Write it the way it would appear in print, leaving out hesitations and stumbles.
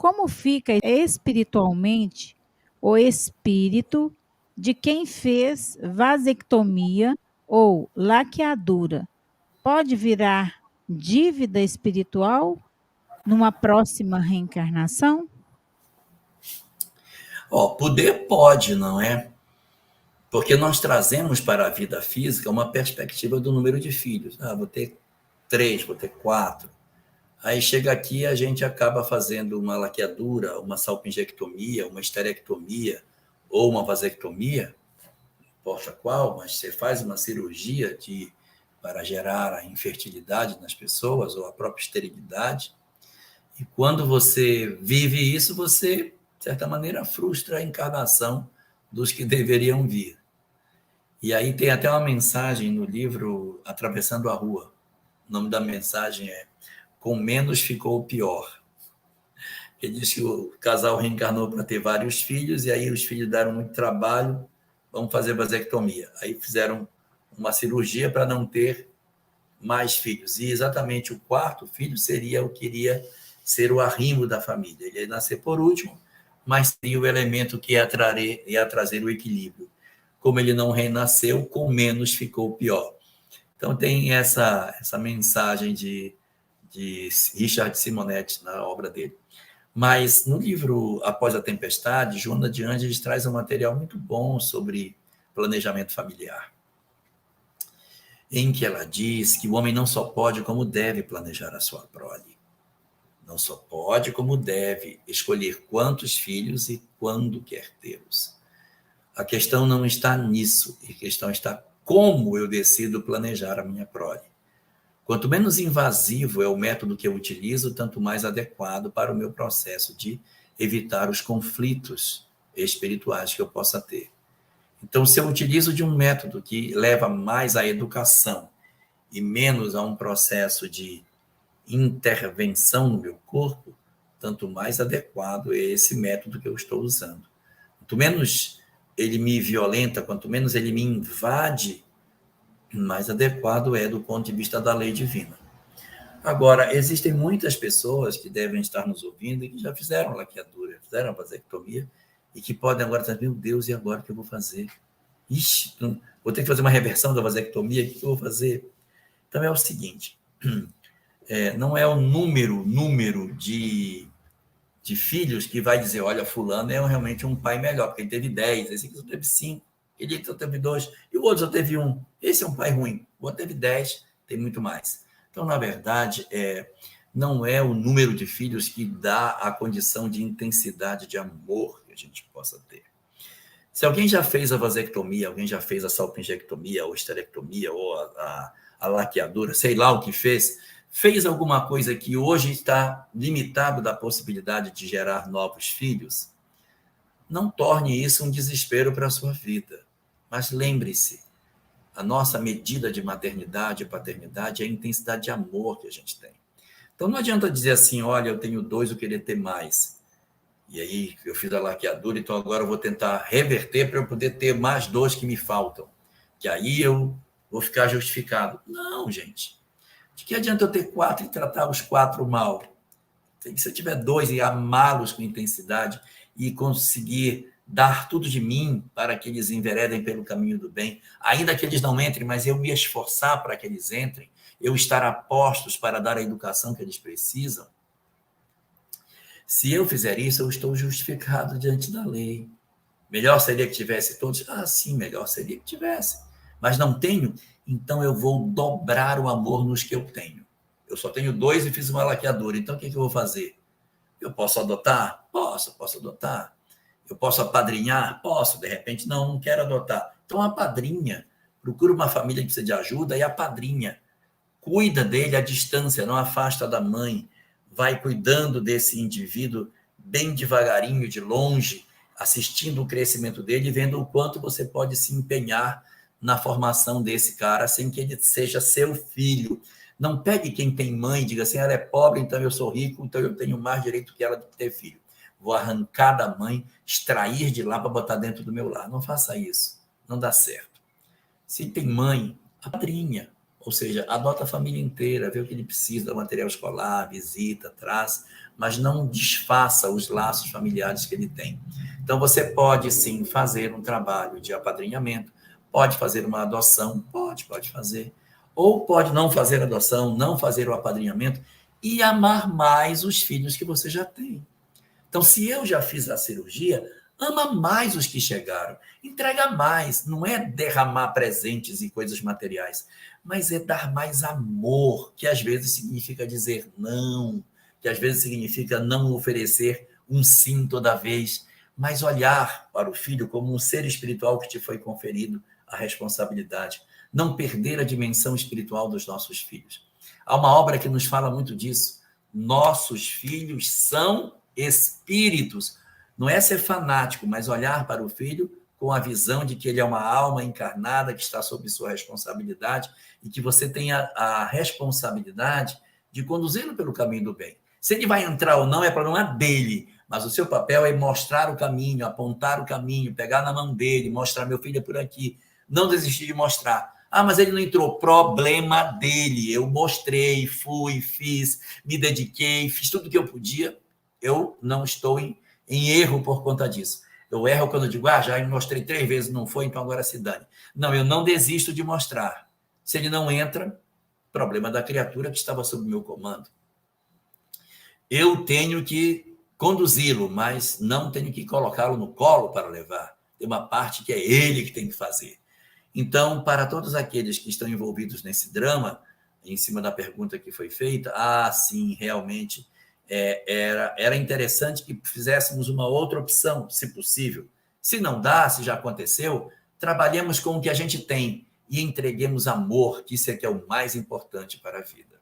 como fica espiritualmente o espírito de quem fez vasectomia ou laqueadura? Pode virar dívida espiritual numa próxima reencarnação? Poder pode, não é? Porque nós trazemos para a vida física uma perspectiva do número de filhos. Vou ter 3, vou ter 4. Aí chega aqui, a gente acaba fazendo uma laqueadura, uma salpingectomia, uma esterectomia ou uma vasectomia, não importa qual, mas você faz uma cirurgia para gerar a infertilidade nas pessoas ou a própria esterilidade. E quando você vive isso, você, de certa maneira, frustra a encarnação dos que deveriam vir. E aí tem até uma mensagem no livro Atravessando a Rua. O nome da mensagem é Com Menos Ficou Pior. Ele diz que o casal reencarnou para ter vários filhos, e aí os filhos deram muito trabalho, vamos fazer vasectomia. Aí fizeram uma cirurgia para não ter mais filhos. E exatamente o quarto filho seria o que iria ser o arrimo da família. Ele ia nascer por último, mas seria o elemento que ia trazer o equilíbrio. Como ele não renasceu, com menos ficou pior. Então tem essa mensagem de Richard Simonetti na obra dele. Mas no livro Após a Tempestade, Joana de Ângeles traz um material muito bom sobre planejamento familiar, em que ela diz que o homem não só pode, como deve planejar a sua prole. Não só pode, como deve escolher quantos filhos e quando quer tê-los. A questão não está nisso, a questão está como eu decido planejar a minha prole. Quanto menos invasivo é o método que eu utilizo, tanto mais adequado para o meu processo de evitar os conflitos espirituais que eu possa ter. Então, se eu utilizo de um método que leva mais à educação e menos a um processo de intervenção no meu corpo, tanto mais adequado é esse método que eu estou usando. Quanto menos ele me violenta, quanto menos ele me invade, mais adequado é do ponto de vista da lei divina. Agora, existem muitas pessoas que devem estar nos ouvindo e que já fizeram laqueadura, fizeram vasectomia, e que podem agora dizer, meu Deus, e agora o que eu vou fazer? Ixi, vou ter que fazer uma reversão da vasectomia, o que eu vou fazer? Então é o seguinte, não é o número de filhos que vai dizer, olha, fulano é realmente um pai melhor, porque ele teve 10, esse aqui só teve 5, ele só teve 2, e o outro só teve 1. Esse é um pai ruim. O outro teve 10, tem muito mais. Então, na verdade, não é o número de filhos que dá a condição de intensidade de amor que a gente possa ter. Se alguém já fez a vasectomia, alguém já fez a salpingectomia, ou esterectomia, ou a laqueadura, sei lá o que fez alguma coisa que hoje está limitado da possibilidade de gerar novos filhos, não torne isso um desespero para a sua vida. Mas lembre-se, a nossa medida de maternidade e paternidade é a intensidade de amor que a gente tem. Então não adianta dizer assim, olha, eu tenho 2, eu queria ter mais. E aí eu fiz a laqueadura, então agora eu vou tentar reverter para eu poder ter mais 2 que me faltam. Que aí eu vou ficar justificado. Não, gente. De que adianta eu ter 4 e tratar os 4 mal? Se eu tiver 2 e amá-los com intensidade e conseguir dar tudo de mim para que eles enveredem pelo caminho do bem, ainda que eles não entrem, mas eu me esforçar para que eles entrem, eu estar a postos para dar a educação que eles precisam, se eu fizer isso, eu estou justificado diante da lei. Melhor seria que tivesse todos? Sim, melhor seria que tivesse. Mas não tenho, então eu vou dobrar o amor nos que eu tenho. Eu só tenho 2 e fiz uma laqueadura, então o que eu vou fazer? Eu posso adotar? Posso adotar. Eu posso apadrinhar? Posso, de repente, não quero adotar. Então apadrinha, procura uma família que precisa de ajuda e apadrinha. Cuida dele à distância, não afasta da mãe. Vai cuidando desse indivíduo bem devagarinho, de longe, assistindo o crescimento dele e vendo o quanto você pode se empenhar na formação desse cara sem que ele seja seu filho. Não pegue quem tem mãe e diga assim, ela é pobre, então eu sou rico, então eu tenho mais direito que ela de ter filho. Vou arrancar da mãe, extrair de lá para botar dentro do meu lar. Não faça isso, não dá certo. Se tem mãe, apadrinha, Ou seja, adota a família inteira, vê o que ele precisa, do material escolar, visita, traz, mas não desfaça os laços familiares que ele tem. Então, você pode, sim, fazer um trabalho de apadrinhamento, pode fazer uma adoção, pode fazer. Ou pode não fazer adoção, não fazer o apadrinhamento e amar mais os filhos que você já tem. Então, se eu já fiz a cirurgia, ama mais os que chegaram, entrega mais, não é derramar presentes e coisas materiais, mas é dar mais amor, que às vezes significa dizer não, que às vezes significa não oferecer um sim toda vez, mas olhar para o filho como um ser espiritual que te foi conferido a responsabilidade, não perder a dimensão espiritual dos nossos filhos. Há uma obra que nos fala muito disso. Nossos filhos são espíritos. Não é ser fanático, mas olhar para o filho com a visão de que ele é uma alma encarnada que está sob sua responsabilidade e que você tem a responsabilidade de conduzi-lo pelo caminho do bem. Se ele vai entrar ou não é problema dele, mas o seu papel é mostrar o caminho, apontar o caminho, pegar na mão dele, mostrar, meu filho é por aqui, não desistir de mostrar. Ah, mas ele não entrou. Problema dele. Eu mostrei, fui, fiz, me dediquei, fiz tudo o que eu podia. Eu não estou em erro por conta disso. Eu erro quando eu digo, já mostrei 3 vezes, não foi, então agora se dane. Não, eu não desisto de mostrar. Se ele não entra, problema da criatura que estava sob meu comando. Eu tenho que conduzi-lo, mas não tenho que colocá-lo no colo para levar. Tem uma parte que é ele que tem que fazer. Então, para todos aqueles que estão envolvidos nesse drama, em cima da pergunta que foi feita, sim, realmente era interessante que fizéssemos uma outra opção, se possível. Se não dá, se já aconteceu, trabalhemos com o que a gente tem e entreguemos amor, que isso é que é o mais importante para a vida.